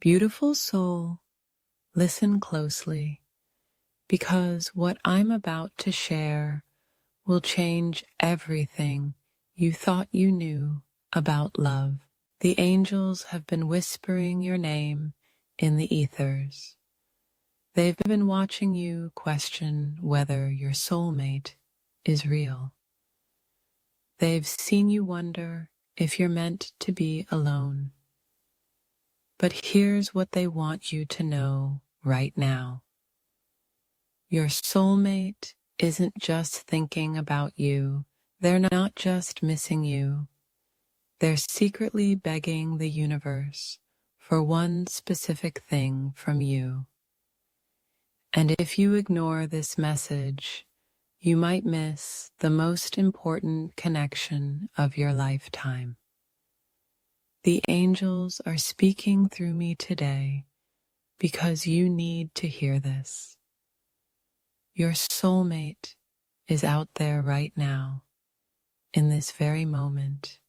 Beautiful soul, listen closely, because what I'm about to share will change everything you thought you knew about love. The angels have been whispering your name in the ethers. They've been watching you question whether your soulmate is real. They've seen you wonder if you're meant to be alone. But here's what they want you to know right now. Your soulmate isn't just thinking about you. They're not just missing you. They're secretly begging the universe for one specific thing from you. And if you ignore this message, you might miss the most important connection of your lifetime. The angels are speaking through me today because you need to hear this. Your soulmate is out there right now, in this very moment,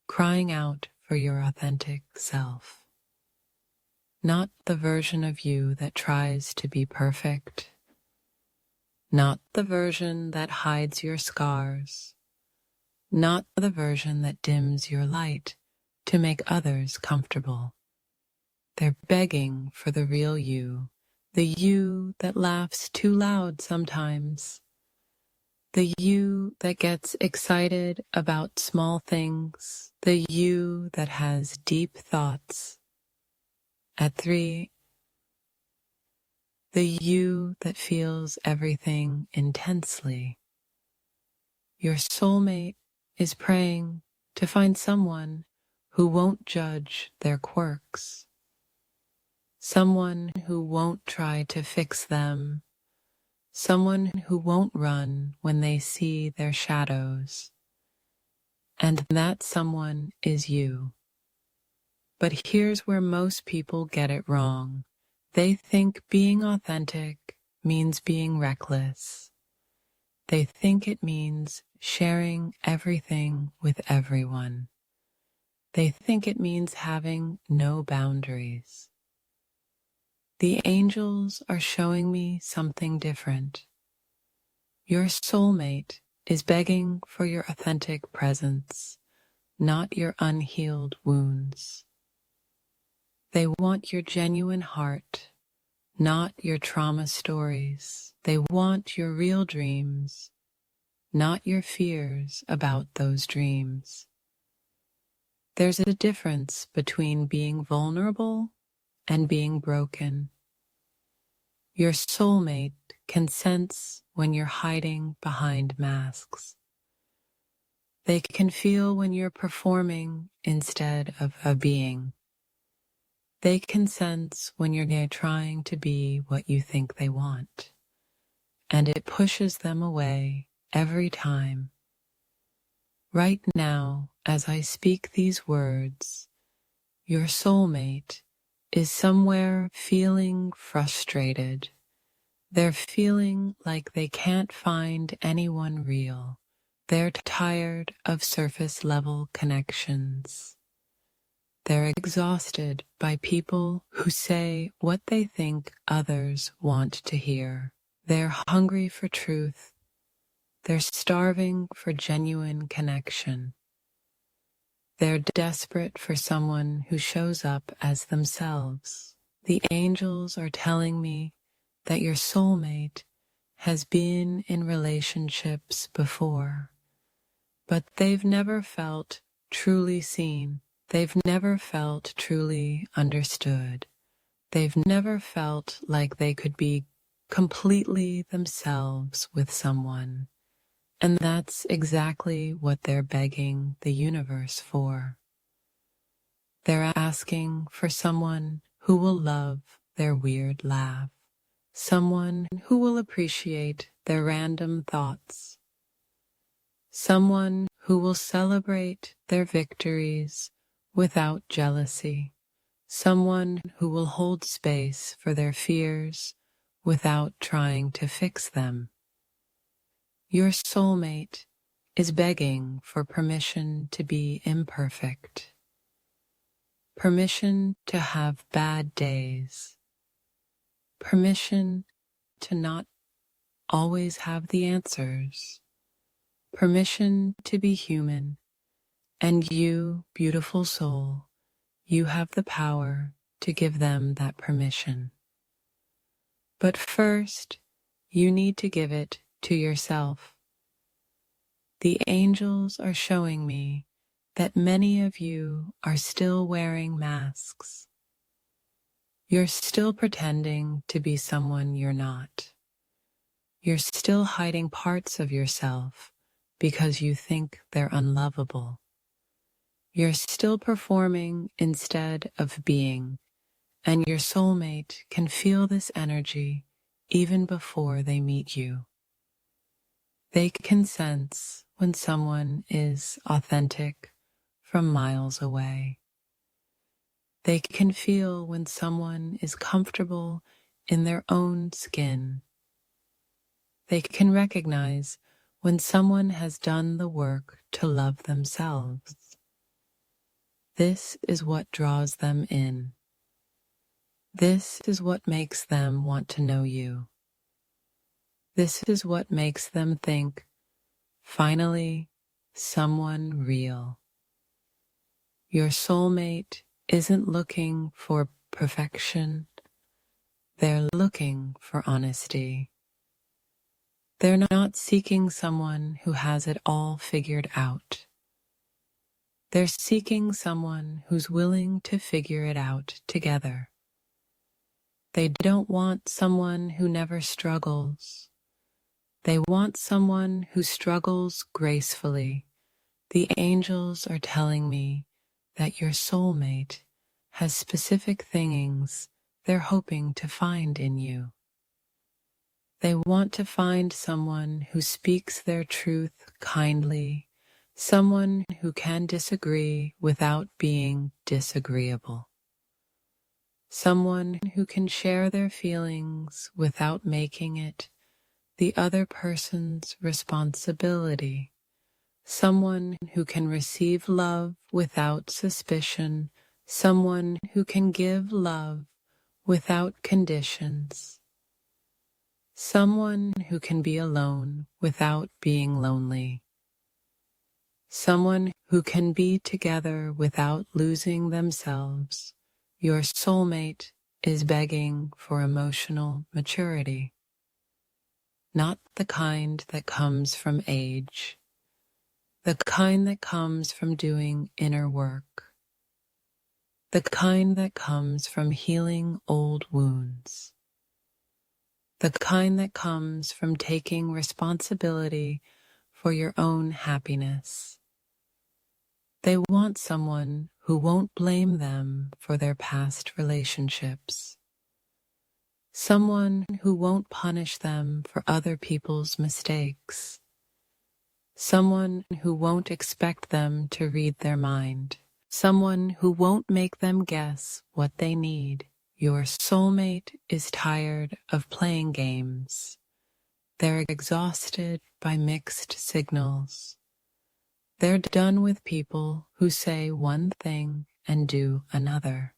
crying out for your authentic self. Not the version of you that tries to be perfect, not the version that hides your scars, not the version that dims your light to make others comfortable. They're begging for the real you, the you that laughs too loud sometimes, the you that gets excited about small things, the you that has deep thoughts at 3, the you that feels everything intensely. Your soulmate is praying to find someone who won't judge their quirks, someone who won't try to fix them, someone who won't run when they see their shadows. And that someone is you. But here's where most people get it wrong. They think being authentic means being reckless. They think it means sharing everything with everyone. They think it means having no boundaries. The angels are showing me something different. Your soulmate is begging for your authentic presence, not your unhealed wounds. They want your genuine heart, not your trauma stories. They want your real dreams, not your fears about those dreams. There's a difference between being vulnerable and being broken. Your soulmate can sense when you're hiding behind masks. They can feel when you're performing instead of being. They can sense when you're trying to be what you think they want, and it pushes them away every time. Right now, as I speak these words, your soulmate is somewhere feeling frustrated. They're feeling like they can't find anyone real. They're tired of surface-level connections. They're exhausted by people who say what they think others want to hear. They're hungry for truth. They're starving for genuine connection. They're desperate for someone who shows up as themselves. The angels are telling me that your soulmate has been in relationships before, but they've never felt truly seen. They've never felt truly understood. They've never felt like they could be completely themselves with someone. And that's exactly what they're begging the universe for. They're asking for someone who will love their weird laugh, someone who will appreciate their random thoughts, someone who will celebrate their victories without jealousy, someone who will hold space for their fears without trying to fix them. Your soulmate is begging for permission to be imperfect, permission to have bad days, permission to not always have the answers, permission to be human. And you, beautiful soul, you have the power to give them that permission. But first, you need to give it to yourself. The angels are showing me that many of you are still wearing masks. You're still pretending to be someone you're not. You're still hiding parts of yourself because you think they're unlovable. You're still performing instead of being, and your soulmate can feel this energy even before they meet you. They can sense when someone is authentic from miles away. They can feel when someone is comfortable in their own skin. They can recognize when someone has done the work to love themselves. This is what draws them in. This is what makes them want to know you. This is what makes them think, finally, someone real. Your soulmate isn't looking for perfection. They're looking for honesty. They're not seeking someone who has it all figured out. They're seeking someone who's willing to figure it out together. They don't want someone who never struggles. They want someone who struggles gracefully. The angels are telling me that your soulmate has specific things they're hoping to find in you. They want to find someone who speaks their truth kindly, someone who can disagree without being disagreeable, someone who can share their feelings without making it the other person's responsibility, someone who can receive love without suspicion, someone who can give love without conditions, someone who can be alone without being lonely, someone who can be together without losing themselves. Your soulmate is begging for emotional maturity. Not the kind that comes from age, the kind that comes from doing inner work, the kind that comes from healing old wounds, the kind that comes from taking responsibility for your own happiness. They want someone who won't blame them for their past relationships. Someone who won't punish them for other people's mistakes. Someone who won't expect them to read their mind. Someone who won't make them guess what they need. Your soulmate is tired of playing games. They're exhausted by mixed signals. They're done with people who say one thing and do another.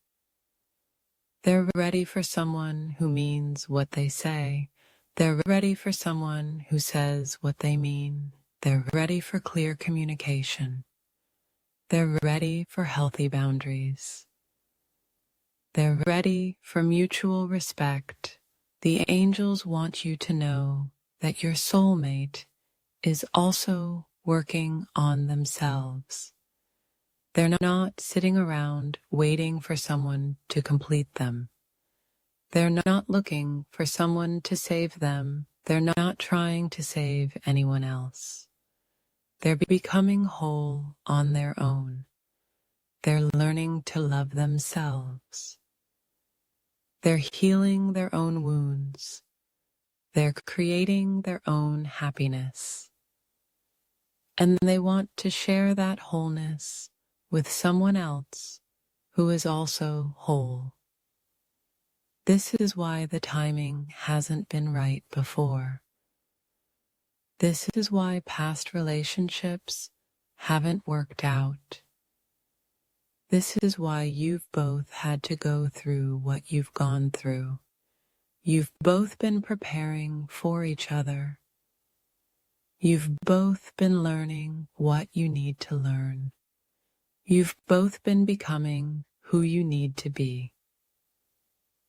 They're ready for someone who means what they say. They're ready for someone who says what they mean. They're ready for clear communication. They're ready for healthy boundaries. They're ready for mutual respect. The angels want you to know that your soulmate is also working on themselves. They're not sitting around waiting for someone to complete them. They're not looking for someone to save them. They're not trying to save anyone else. They're becoming whole on their own. They're learning to love themselves. They're healing their own wounds. They're creating their own happiness. And they want to share that wholeness with someone else who is also whole. This is why the timing hasn't been right before. This is why past relationships haven't worked out. This is why you've both had to go through what you've gone through. You've both been preparing for each other. You've both been learning what you need to learn. You've both been becoming who you need to be.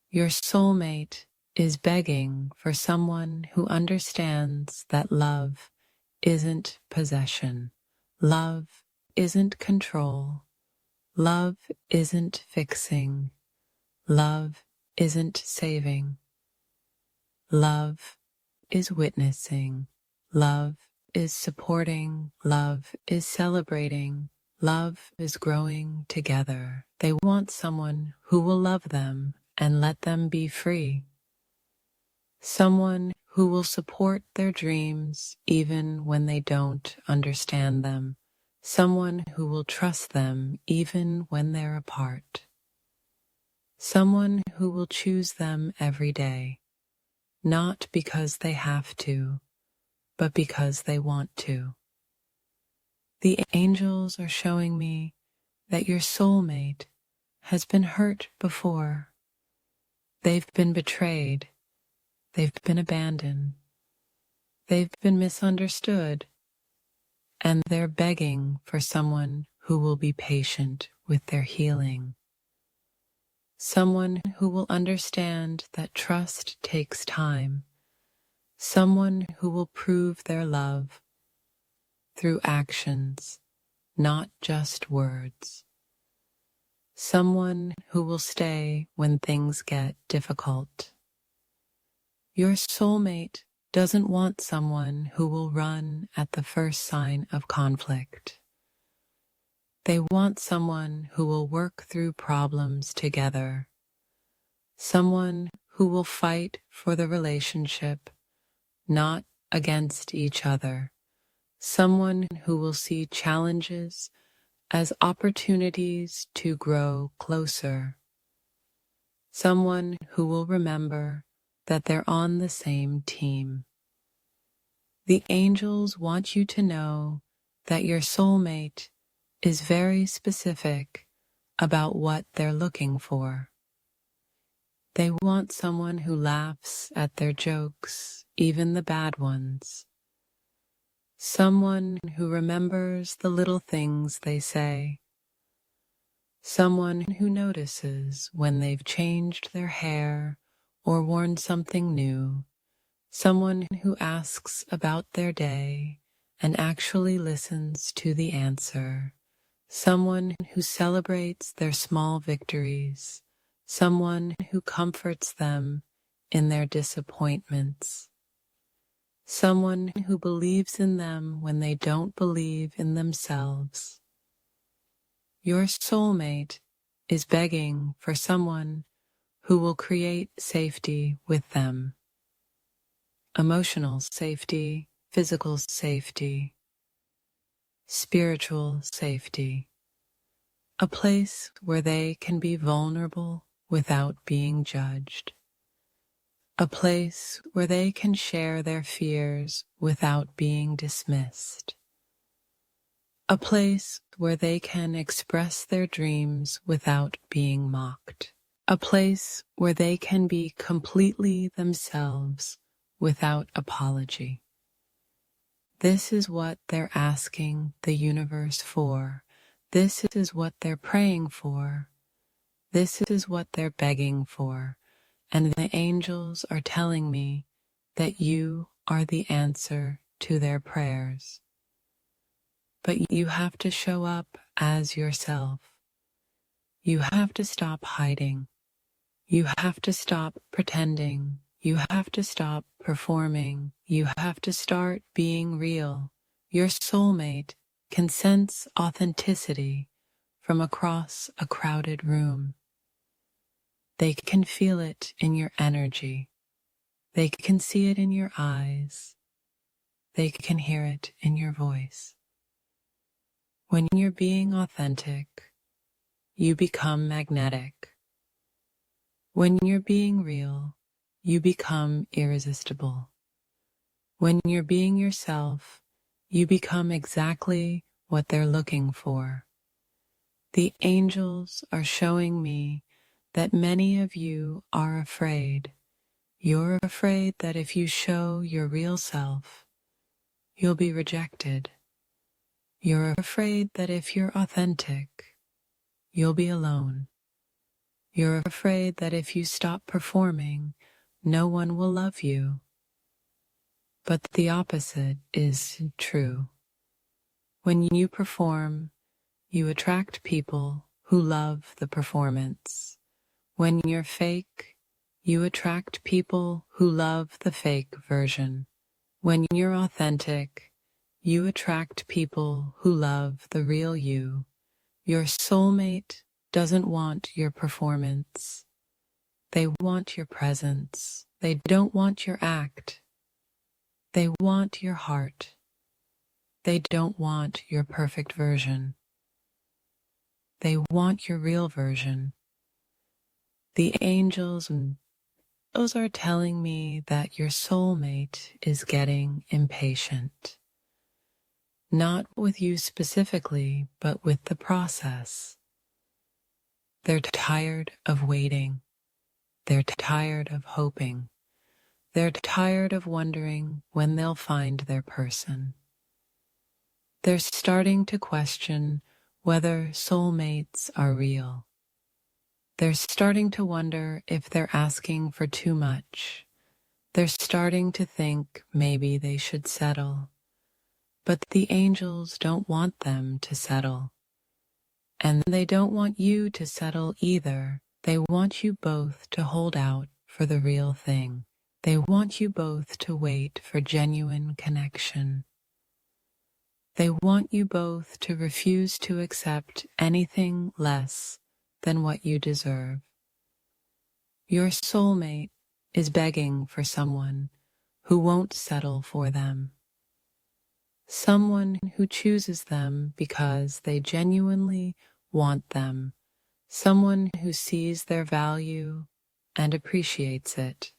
Your soulmate is begging for someone who understands that love isn't possession. Love isn't control. Love isn't fixing. Love isn't saving. Love is witnessing. Love is supporting. Love is celebrating. Love is growing together. They want someone who will love them and let them be free. Someone who will support their dreams even when they don't understand them. Someone who will trust them even when they're apart. Someone who will choose them every day, not because they have to, but because they want to. The angels are showing me that your soulmate has been hurt before. They've been betrayed. They've been abandoned. They've been misunderstood. And they're begging for someone who will be patient with their healing. Someone who will understand that trust takes time. Someone who will prove their love through actions, not just words. Someone who will stay when things get difficult. Your soulmate doesn't want someone who will run at the first sign of conflict. They want someone who will work through problems together. Someone who will fight for the relationship, not against each other. Someone who will see challenges as opportunities to grow closer. Someone who will remember that they're on the same team. The angels want you to know that your soulmate is very specific about what they're looking for. They want someone who laughs at their jokes, even the bad ones. Someone who remembers the little things they say. Someone who notices when they've changed their hair or worn something new. Someone who asks about their day and actually listens to the answer. Someone who celebrates their small victories. Someone who comforts them in their disappointments. Someone who believes in them when they don't believe in themselves. Your soulmate is begging for someone who will create safety with them. Emotional safety, physical safety, spiritual safety. A place where they can be vulnerable without being judged. A place where they can share their fears without being dismissed. A place where they can express their dreams without being mocked. A place where they can be completely themselves without apology. This is what they're asking the universe for. This is what they're praying for. This is what they're begging for. And the angels are telling me that you are the answer to their prayers. But you have to show up as yourself. You have to stop hiding. You have to stop pretending. You have to stop performing. You have to start being real. Your soulmate can sense authenticity from across a crowded room. They can feel it in your energy. They can see it in your eyes. They can hear it in your voice. When you're being authentic, you become magnetic. When you're being real, you become irresistible. When you're being yourself, you become exactly what they're looking for. The angels are showing me that many of you are afraid. You're afraid that if you show your real self, you'll be rejected. You're afraid that if you're authentic, you'll be alone. You're afraid that if you stop performing, no one will love you. But the opposite is true. When you perform, you attract people who love the performance. When you're fake, you attract people who love the fake version. When you're authentic, you attract people who love the real you. Your soulmate doesn't want your performance. They want your presence. They don't want your act. They want your heart. They don't want your perfect version. They want your real version. The angels are telling me that your soulmate is getting impatient. Not with you specifically, but with the process. They're tired of waiting. They're tired of hoping. They're tired of wondering when they'll find their person. They're starting to question whether soulmates are real. They're starting to wonder if they're asking for too much. They're starting to think maybe they should settle. But the angels don't want them to settle. And they don't want you to settle either. They want you both to hold out for the real thing. They want you both to wait for genuine connection. They want you both to refuse to accept anything less than what you deserve. Your soulmate is begging for someone who won't settle for them. Someone who chooses them because they genuinely want them. Someone who sees their value and appreciates it.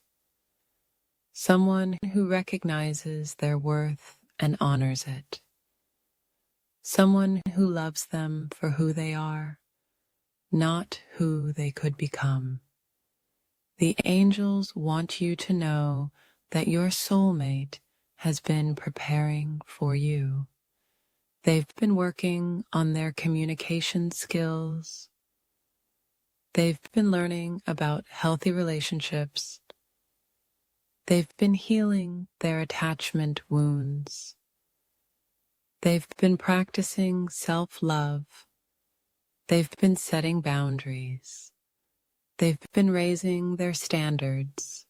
Someone who recognizes their worth and honors it. Someone who loves them for who they are, not who they could become. The angels want you to know that your soulmate has been preparing for you. They've been working on their communication skills. They've been learning about healthy relationships. They've been healing their attachment wounds. They've been practicing self-love. They've been setting boundaries. They've been raising their standards.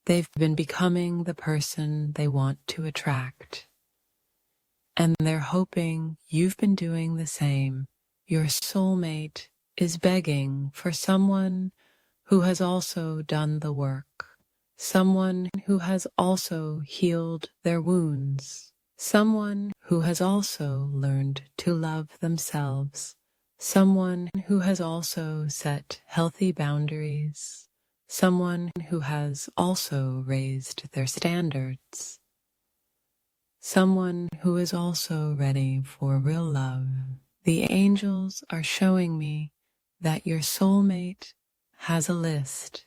They've been becoming the person they want to attract. And they're hoping you've been doing the same. Your soulmate is begging for someone who has also done the work. Someone who has also healed their wounds. Someone who has also learned to love themselves. Someone who has also set healthy boundaries. Someone who has also raised their standards. Someone who is also ready for real love. The angels are showing me that your soulmate has a list,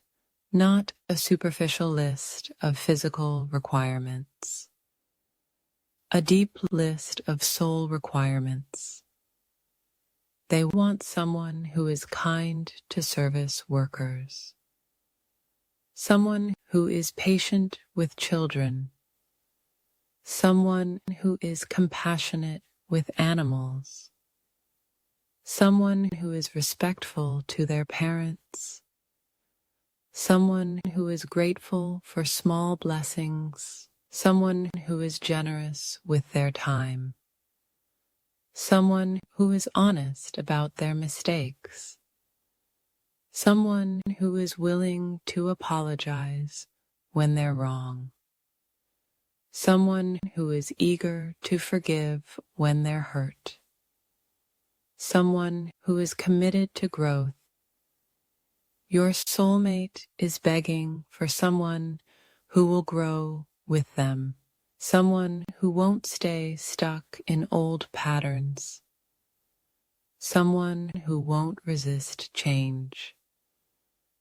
not a superficial list of physical requirements. A deep list of soul requirements. They want someone who is kind to service workers. Someone who is patient with children. Someone who is compassionate with animals. Someone who is respectful to their parents. Someone who is grateful for small blessings. Someone who is generous with their time. Someone who is honest about their mistakes. Someone who is willing to apologize when they're wrong. Someone who is eager to forgive when they're hurt. Someone who is committed to growth. Your soulmate is begging for someone who will grow with them. Someone who won't stay stuck in old patterns. someone who won't resist change,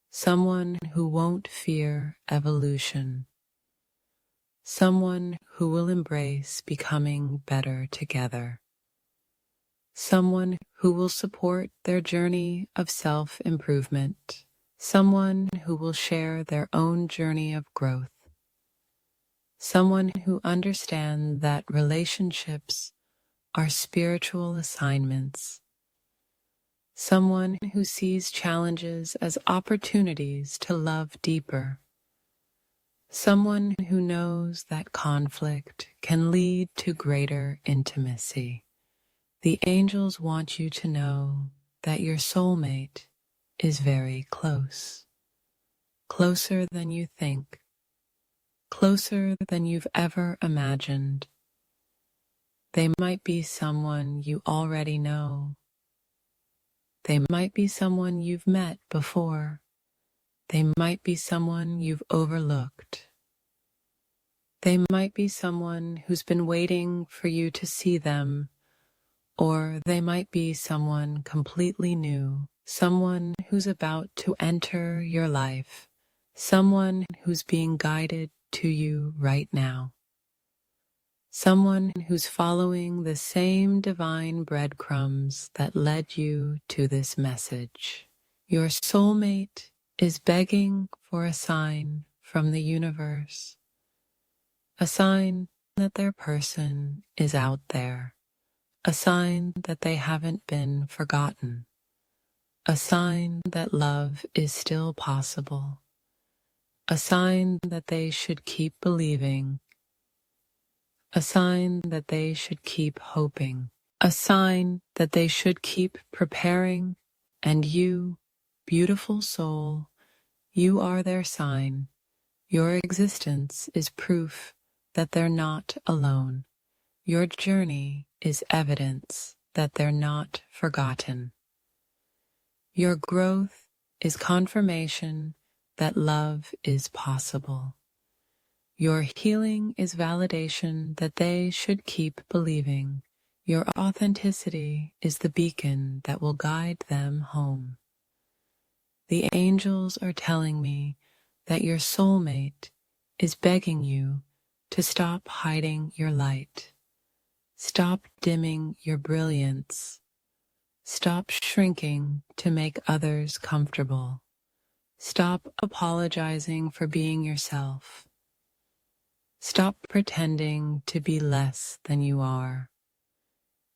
someone who won't fear evolution, someone who will embrace becoming better together, someone who will support their journey of self-improvement, someone who will share their own journey of growth, someone who understands that relationships are spiritual assignments, someone who sees challenges as opportunities to love deeper, someone who knows that conflict can lead to greater intimacy. The angels want you to know that your soulmate is very close, closer than you think, closer than you've ever imagined. They might be someone you already know. They might be someone you've met before. They might be someone you've overlooked. They might be someone who's been waiting for you to see them, or they might be someone completely new, someone who's about to enter your life, someone who's being guided to you right now, someone who's following the same divine breadcrumbs that led you to this message. Your soulmate is begging for a sign from the universe, a sign that their person is out there, a sign that they haven't been forgotten, a sign that love is still possible, a sign that they should keep believing, a sign that they should keep hoping, a sign that they should keep preparing, and you, beautiful soul, you are their sign. Your existence is proof that they're not alone. Your journey is evidence that they're not forgotten. Your growth is confirmation that love is possible. Your healing is validation that they should keep believing. Your authenticity is the beacon that will guide them home. The angels are telling me that your soulmate is begging you to stop hiding your light. Stop dimming your brilliance. Stop shrinking to make others comfortable. Stop apologizing for being yourself. Stop pretending to be less than you are.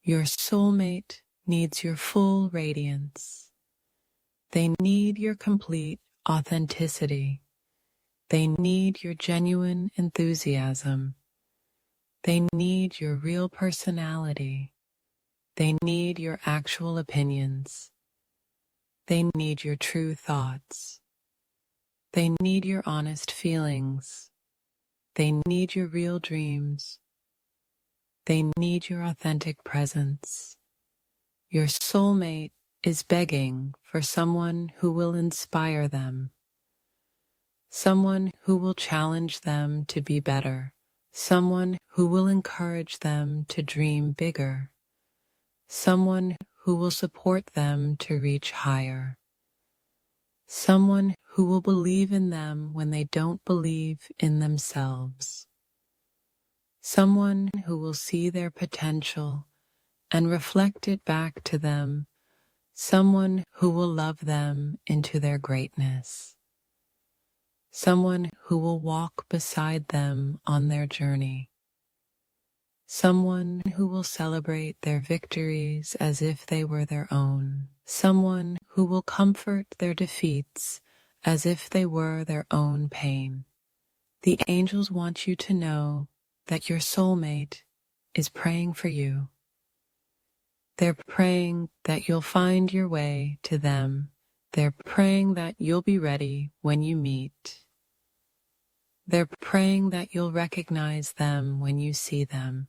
Your soulmate needs your full radiance. They need your complete authenticity. They need your genuine enthusiasm. They need your real personality. They need your actual opinions. They need your true thoughts. They need your honest feelings. They need your real dreams. They need your authentic presence. Your soulmate is begging for someone who will inspire them, someone who will challenge them to be better, someone who will encourage them to dream bigger, someone who will support them to reach higher, someone who will believe in them when they don't believe in themselves, someone who will see their potential and reflect it back to them, someone who will love them into their greatness, someone who will walk beside them on their journey, someone who will celebrate their victories as if they were their own, someone who will comfort their defeats as if they were their own pain. The angels want you to know that your soulmate is praying for you. They're praying that you'll find your way to them. They're praying that you'll be ready when you meet. They're praying that you'll recognize them when you see them.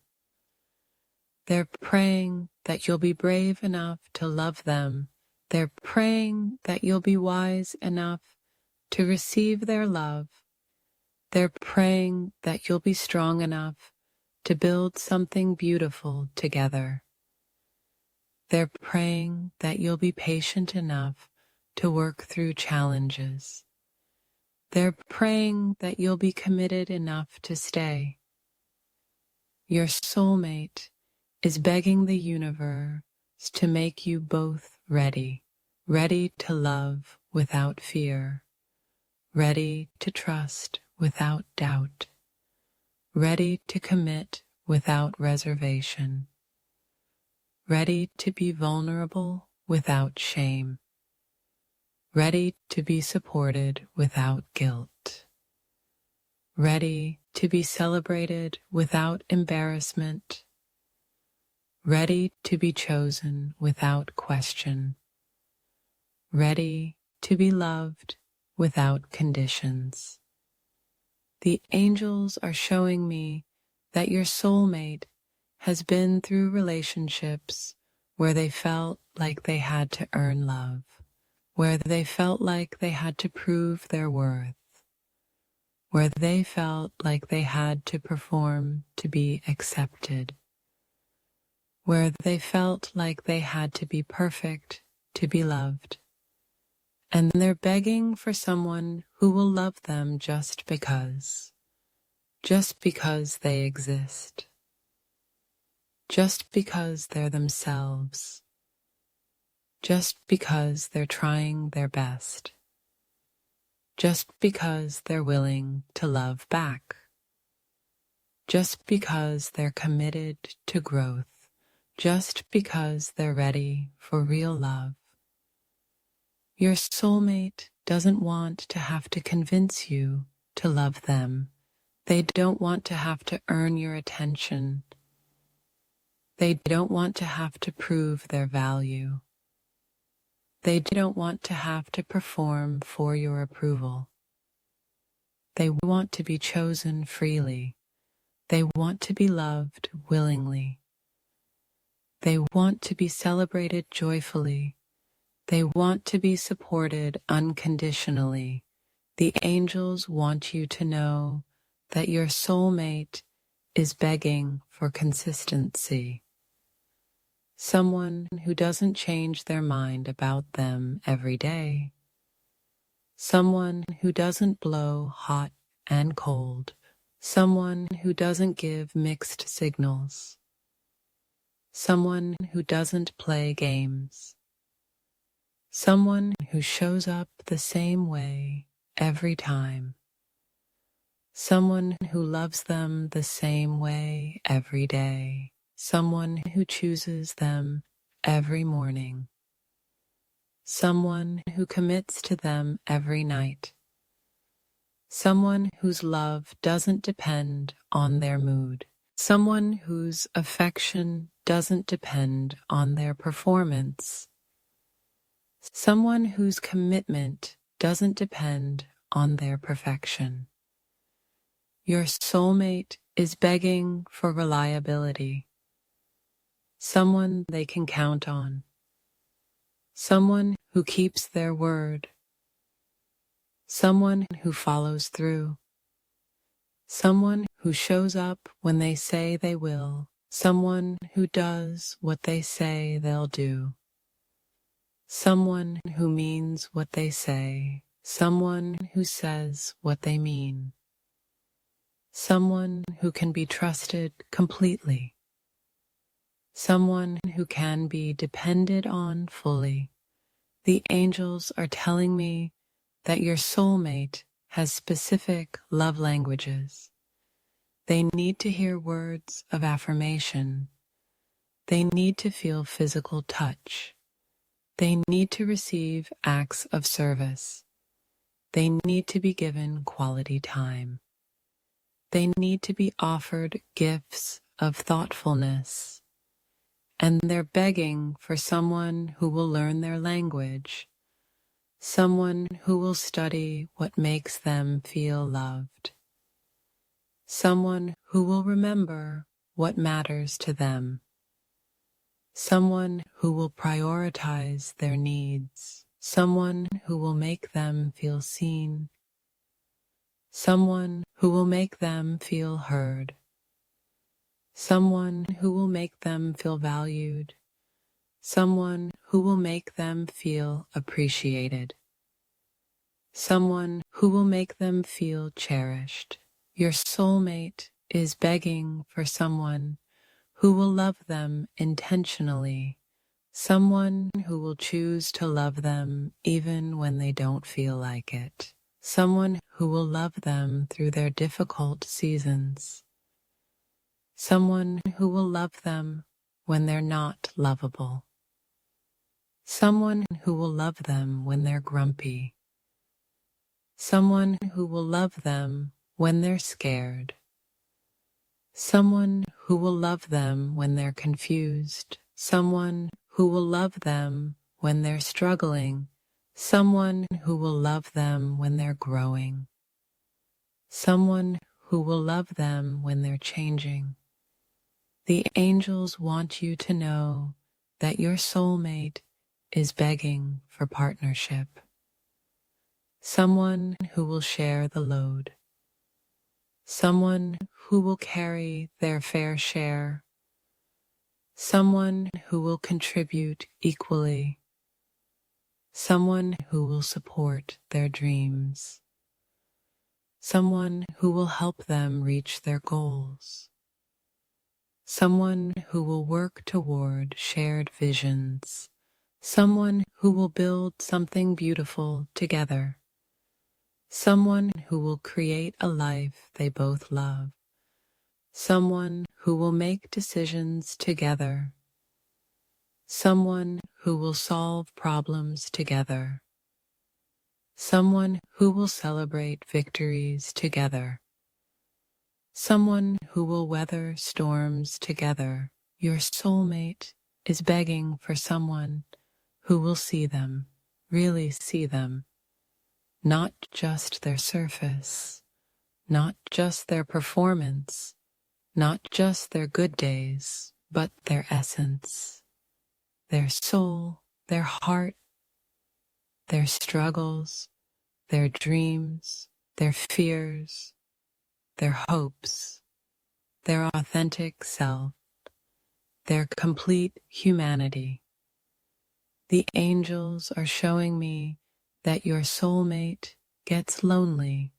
They're praying that you'll be brave enough to love them. They're praying that you'll be wise enough to receive their love. They're praying that you'll be strong enough to build something beautiful together. They're praying that you'll be patient enough to work through challenges. They're praying that you'll be committed enough to stay. Your soulmate is begging the universe to make you both ready, ready to love without fear, ready to trust without doubt, ready to commit without reservation, ready to be vulnerable without shame, ready to be supported without guilt, ready to be celebrated without embarrassment, ready to be chosen without question, ready to be loved without conditions. The angels are showing me that your soulmate has been through relationships where they felt like they had to earn love, where they felt like they had to prove their worth, where they felt like they had to perform to be accepted, where they felt like they had to be perfect to be loved. And they're begging for someone who will love them just because they exist, just because they're themselves, just because they're trying their best, just because they're willing to love back, just because they're committed to growth, just because they're ready for real love. Your soulmate doesn't want to have to convince you to love them. They don't want to have to earn your attention. They don't want to have to prove their value. They don't want to have to perform for your approval. They want to be chosen freely. They want to be loved willingly. They want to be celebrated joyfully. They want to be supported unconditionally. The angels want you to know that your soulmate is begging for consistency. Someone who doesn't change their mind about them every day. Someone who doesn't blow hot and cold. Someone who doesn't give mixed signals. Someone who doesn't play games. Someone who shows up the same way every time. Someone who loves them the same way every day. Someone who chooses them every morning. Someone who commits to them every night. Someone whose love doesn't depend on their mood. Someone whose affection doesn't depend on their performance. Someone whose commitment doesn't depend on their perfection. Your soulmate is begging for reliability. Someone they can count on. Someone who keeps their word. Someone who follows through. Someone who shows up when they say they will. Someone who does what they say they'll do. Someone who means what they say. Someone who says what they mean. Someone who can be trusted completely. Someone who can be depended on fully. The angels are telling me that your soulmate has specific love languages. They need to hear words of affirmation. They need to feel physical touch. They need to receive acts of service. They need to be given quality time. They need to be offered gifts of thoughtfulness. And they're begging for someone who will learn their language, someone who will study what makes them feel loved, someone who will remember what matters to them, someone who will prioritize their needs, someone who will make them feel seen, someone who will make them feel heard, someone who will make them feel valued, someone who will make them feel appreciated, someone who will make them feel cherished. Your soulmate is begging for someone who will love them intentionally, someone who will choose to love them even when they don't feel like it, someone who will love them through their difficult seasons, someone who will love them when they're not lovable, someone who will love them when they're grumpy, someone who will love them when they're scared, someone who will love them when they're confused, someone who will love them when they're struggling, someone who will love them when they're growing, someone who will love them when they're changing. The angels want you to know that your soulmate is begging for partnership, someone who will share the load, someone who will carry their fair share, someone who will contribute equally, someone who will support their dreams, someone who will help them reach their goals, someone who will work toward shared visions, someone who will build something beautiful together, someone who will create a life they both love, someone who will make decisions together, someone who will solve problems together, someone who will celebrate victories together, someone who will weather storms together. Your soulmate is begging for someone who will see them, really see them, not just their surface, not just their performance, not just their good days, but their essence, their soul, their heart, their struggles, their dreams, their fears, their hopes, their authentic self, their complete humanity. The angels are showing me that your soulmate gets lonely,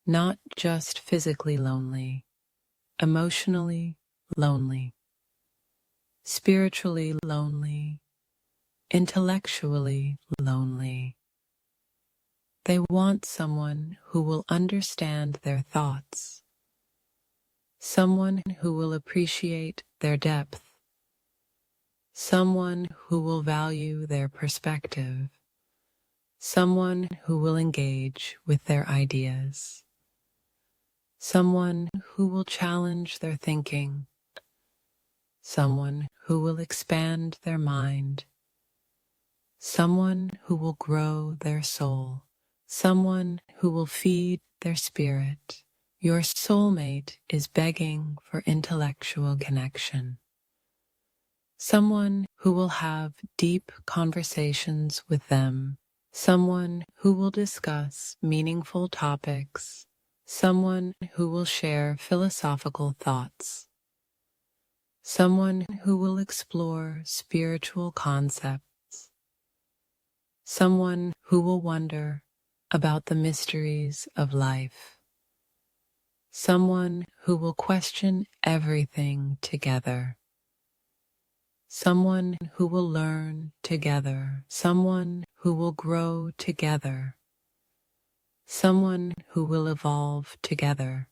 not just physically lonely, emotionally lonely, spiritually lonely, intellectually lonely. They want someone who will understand their thoughts, someone who will appreciate their depth, someone who will value their perspective, someone who will engage with their ideas, someone who will challenge their thinking, someone who will expand their mind, someone who will grow their soul, someone who will feed their spirit. Your soulmate is begging for intellectual connection, someone who will have deep conversations with them, someone who will discuss meaningful topics, someone who will share philosophical thoughts, someone who will explore spiritual concepts, someone who will wonder about the mysteries of life, someone who will question everything together, someone who will learn together, someone who will grow together, someone who will evolve together.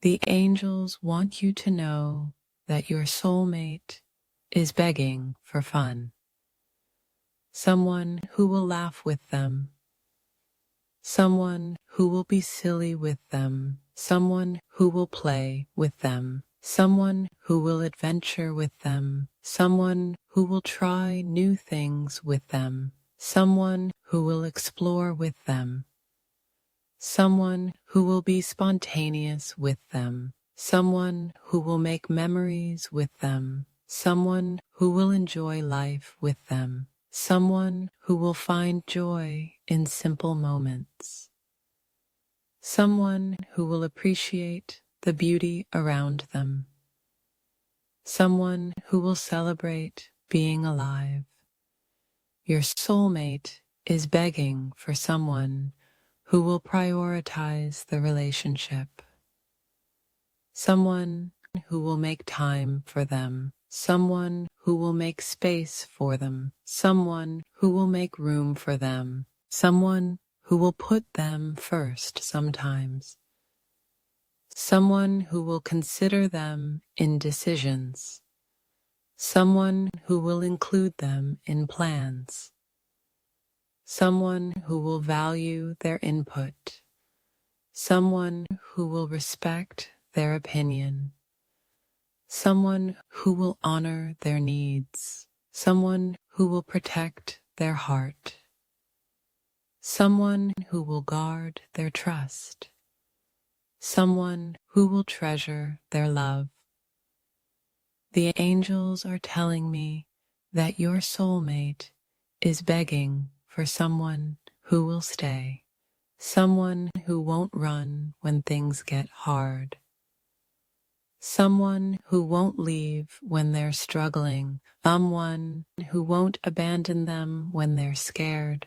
The angels want you to know that your soulmate is begging for fun, someone who will laugh with them, someone who will be silly with them, someone who will play with them, someone who will adventure with them, someone who will try new things with them, someone who will explore with them, someone who will be spontaneous with them, someone who will make memories with them, someone who will enjoy life with them, someone who will find joy in simple moments, someone who will appreciate the beauty around them, someone who will celebrate being alive. Your soulmate is begging for someone who will prioritize the relationship, someone who will make time for them, someone who will make space for them, someone who will make room for them, someone who will put them first sometimes, someone who will consider them in decisions, someone who will include them in plans, someone who will value their input, someone who will respect their opinion, someone who will honor their needs, someone who will protect their heart, someone who will guard their trust, someone who will treasure their love. The angels are telling me that your soulmate is begging for someone who will stay, someone who won't run when things get hard, someone who won't leave when they're struggling, someone who won't abandon them when they're scared,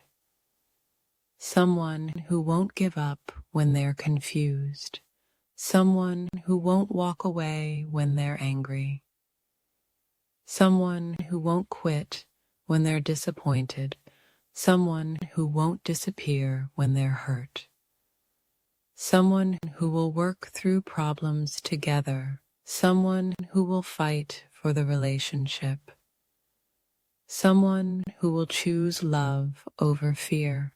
someone who won't give up when they're confused, someone who won't walk away when they're angry, someone who won't quit when they're disappointed, someone who won't disappear when they're hurt, someone who will work through problems together, someone who will fight for the relationship, someone who will choose love over fear,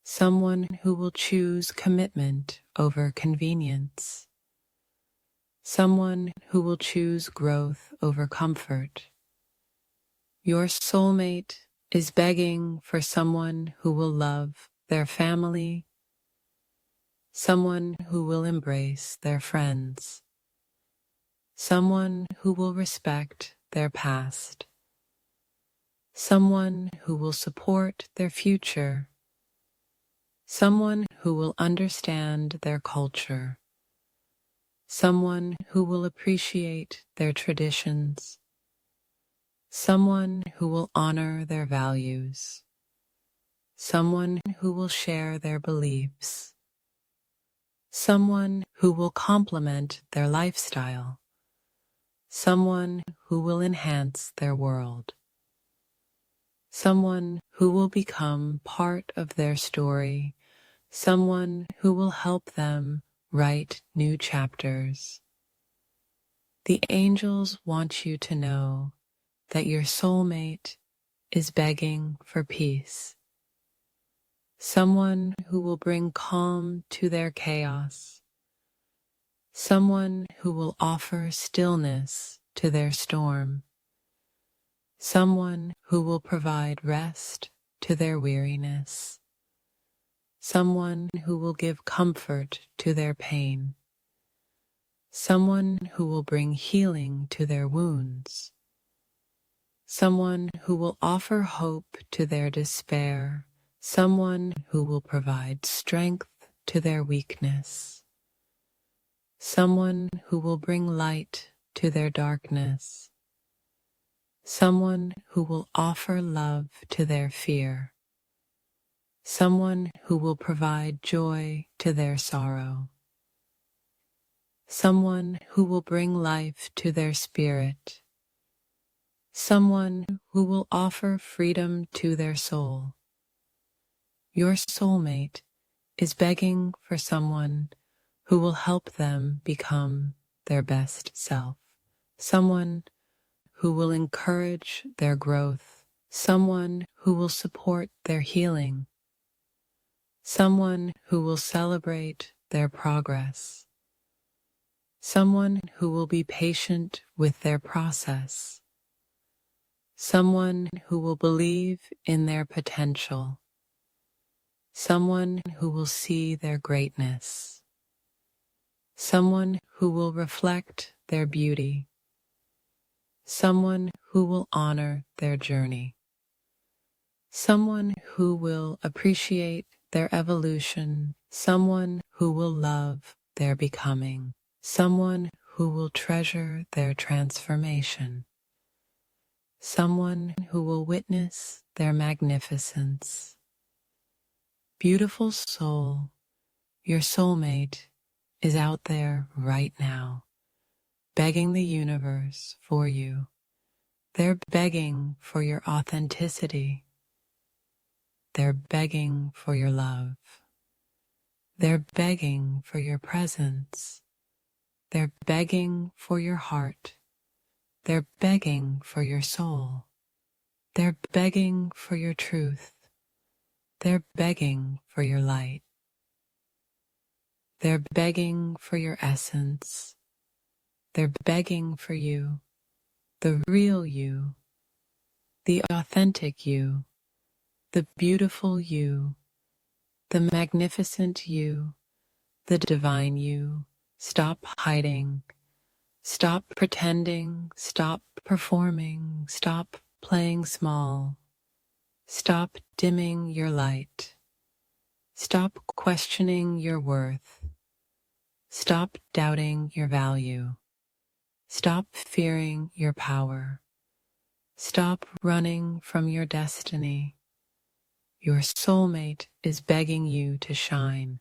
someone who will choose commitment over convenience, someone who will choose growth over comfort. Your soulmate is begging for someone who will love their family, someone who will embrace their friends, someone who will respect their past, someone who will support their future, someone who will understand their culture, someone who will appreciate their traditions, someone who will honor their values, someone who will share their beliefs, someone who will complement their lifestyle, someone who will enhance their world, someone who will become part of their story, someone who will help them write new chapters. The angels want you to know that your soulmate is begging for peace, someone who will bring calm to their chaos, someone who will offer stillness to their storm, someone who will provide rest to their weariness, someone who will give comfort to their pain, someone who will bring healing to their wounds, someone who will offer hope to their despair, someone who will provide strength to their weakness, someone who will bring light to their darkness, someone who will offer love to their fear, someone who will provide joy to their sorrow, someone who will bring life to their spirit, someone who will offer freedom to their soul. Your soulmate is begging for someone who will help them become their best self, someone who will encourage their growth, someone who will support their healing, someone who will celebrate their progress, someone who will be patient with their process, someone who will believe in their potential, someone who will see their greatness, someone who will reflect their beauty, someone who will honor their journey, someone who will appreciate their evolution, someone who will love their becoming, someone who will treasure their transformation. someone who will witness their magnificence. Beautiful soul, your soulmate is out there right now, begging the universe for you. They're begging for your authenticity. They're begging for your love. They're begging for your presence. They're begging for your heart. They're begging for your soul. They're begging for your truth. They're begging for your light. They're begging for your essence. They're begging for you, the real you, the authentic you, the beautiful you, the magnificent you, the divine you. Stop hiding. Stop pretending. Stop performing. Stop playing small. Stop dimming your light. Stop questioning your worth. Stop doubting your value. Stop fearing your power. Stop running from your destiny. Your soulmate is begging you to shine.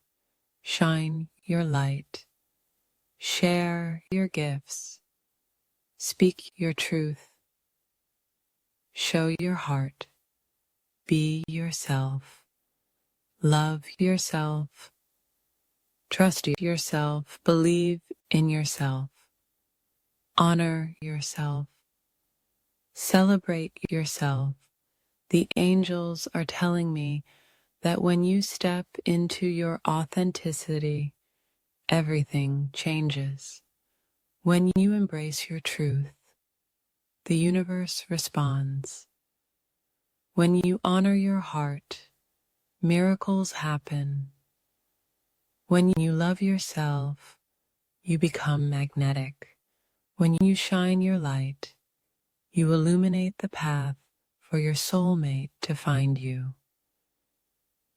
Shine your light. Share your gifts. Speak your truth. Show your heart. Be yourself. Love yourself. Trust yourself. Believe in yourself. Honor yourself. Celebrate yourself. The angels are telling me that when you step into your authenticity, everything changes. When you embrace your truth, the universe responds. When you honor your heart, miracles happen. When you love yourself, you become magnetic. When you shine your light, you illuminate the path for your soulmate to find you.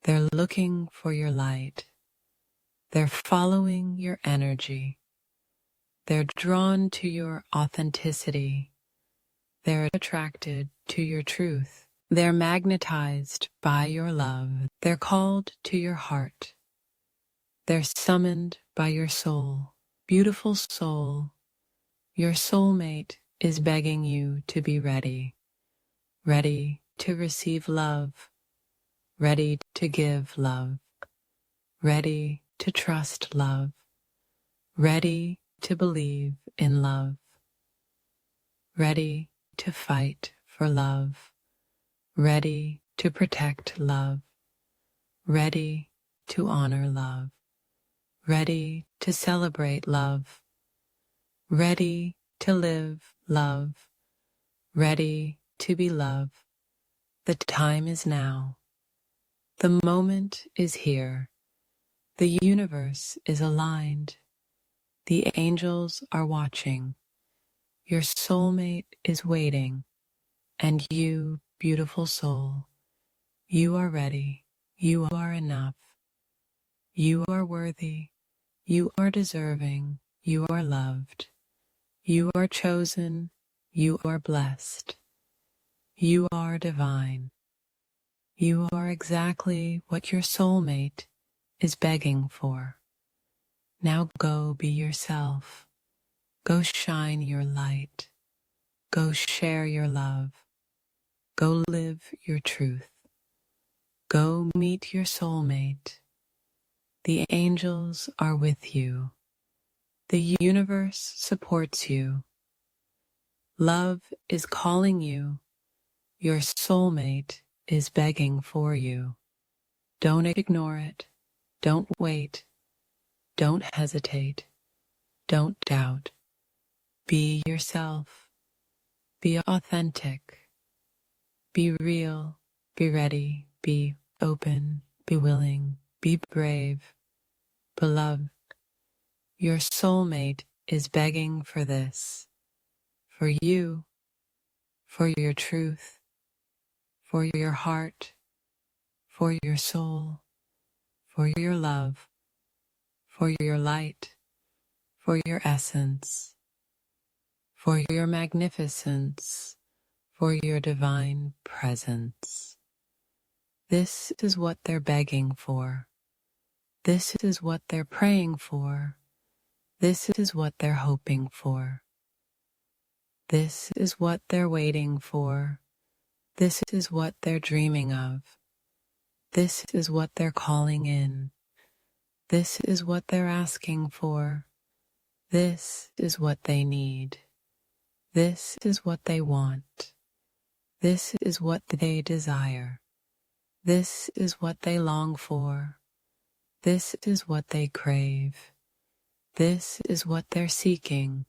They're looking for your light. They're following your energy. They're drawn to your authenticity. They're attracted to your truth. They're magnetized by your love. They're called to your heart. They're summoned by your soul. Beautiful soul, your soulmate is begging you to be ready. Ready to receive love. Ready to give love. Ready to trust love. Ready to believe in love. Ready to fight for love. Ready to protect love. Ready to honor love. Ready to celebrate love. Ready to live love. Ready to be love. The time is now. The moment is here. The universe is aligned. The angels are watching. Your soulmate is waiting. And you, beautiful soul, you are ready. You are enough. You are worthy. You are deserving. You are loved. You are chosen. You are blessed. You are divine. You are exactly what your soulmate is begging for. Now go be yourself. Go shine your light. Go share your love. Go live your truth. Go meet your soulmate. The angels are with you. The universe supports you. Love is calling you. Your soulmate is begging for you. Don't ignore it. Don't wait. Don't hesitate. Don't doubt. Be yourself. Be authentic. Be real. Be ready. Be open. Be willing. Be brave. Beloved, your soulmate is begging for this. For you. For your truth. For your heart. For your soul. For your love. For your light. For your essence. For your magnificence. for your divine presence. This is what they're begging for. This is what they're praying for. This is what they're hoping for. This is what they're waiting for. This is what they're dreaming of. This is what they're calling in. This is what they're asking for. This is what they need. This is what they want. This is what they desire. This is what they long for. This is what they crave. This is what they're seeking.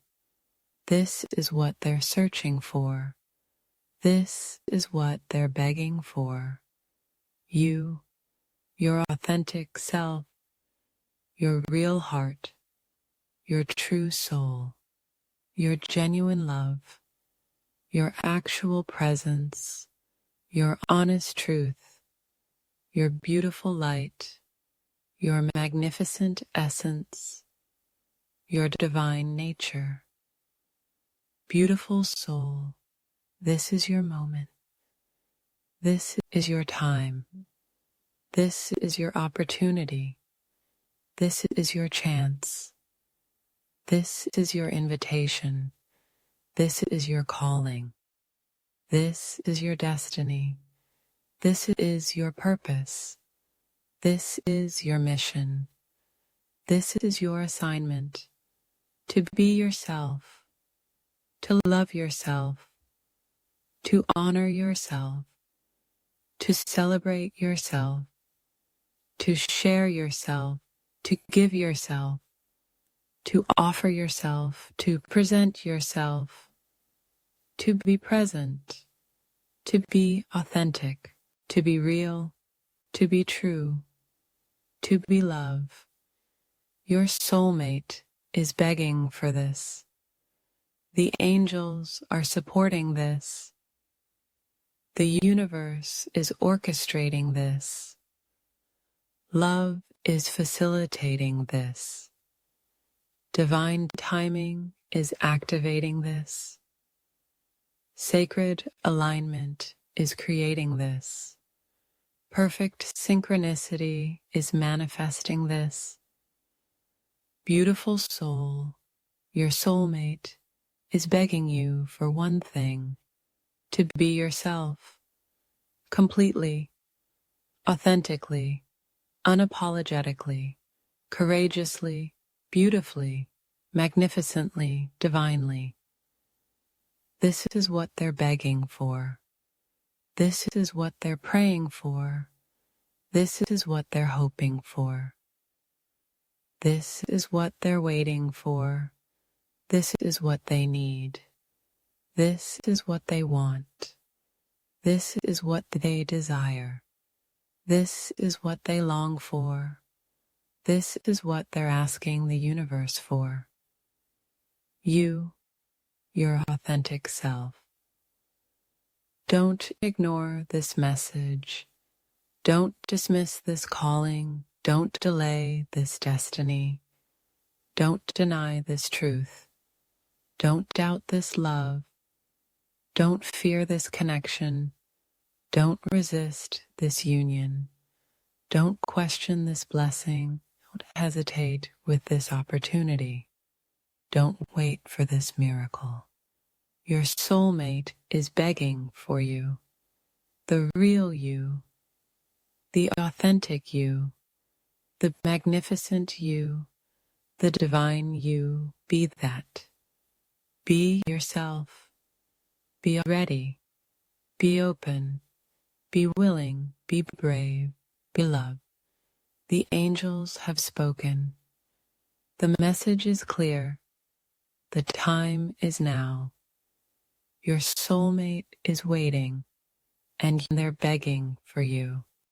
This is what they're searching for. This is what they're begging for. You, your authentic self, your real heart, your true soul, your genuine love, your actual presence, your honest truth, your beautiful light, your magnificent essence, your divine nature. Beautiful soul, this is your moment. This is your time. This is your opportunity. This is your chance. This is your invitation. This is your calling. This is your destiny. This is your purpose. This is your mission. This is your assignment. To be yourself. To love yourself. To honor yourself. To celebrate yourself. To share yourself. To give yourself. To offer yourself. To present yourself. To be present. To be authentic. To be real. To be true. To be love. Your soulmate is begging for this. The angels are supporting this. The universe is orchestrating this. Love is facilitating this. Divine timing is activating this. Sacred alignment is creating this. Perfect synchronicity is manifesting this. Beautiful soul, your soulmate, is begging you for one thing, to be yourself, completely, authentically, unapologetically, courageously, beautifully, magnificently, divinely. This is what they're begging for. This is what they're praying for. This is what they're hoping for. This is what they're waiting for. This is what they need. This is what they want. This is what they desire. This is what they long for. This is what they're asking the universe for. You, your authentic self. Don't ignore this message. Don't dismiss this calling. Don't delay this destiny. Don't deny this truth. Don't doubt this love. Don't fear this connection. Don't resist this union. Don't question this blessing. Don't hesitate with this opportunity. Don't wait for this miracle. Your soulmate is begging for you. The real you. The authentic you. The magnificent you. The divine you. Be that. Be yourself. Be ready. Be open. Be willing. Be brave. Be loved. The angels have spoken. The message is clear. The time is now. Your soulmate is waiting, and they're begging for you.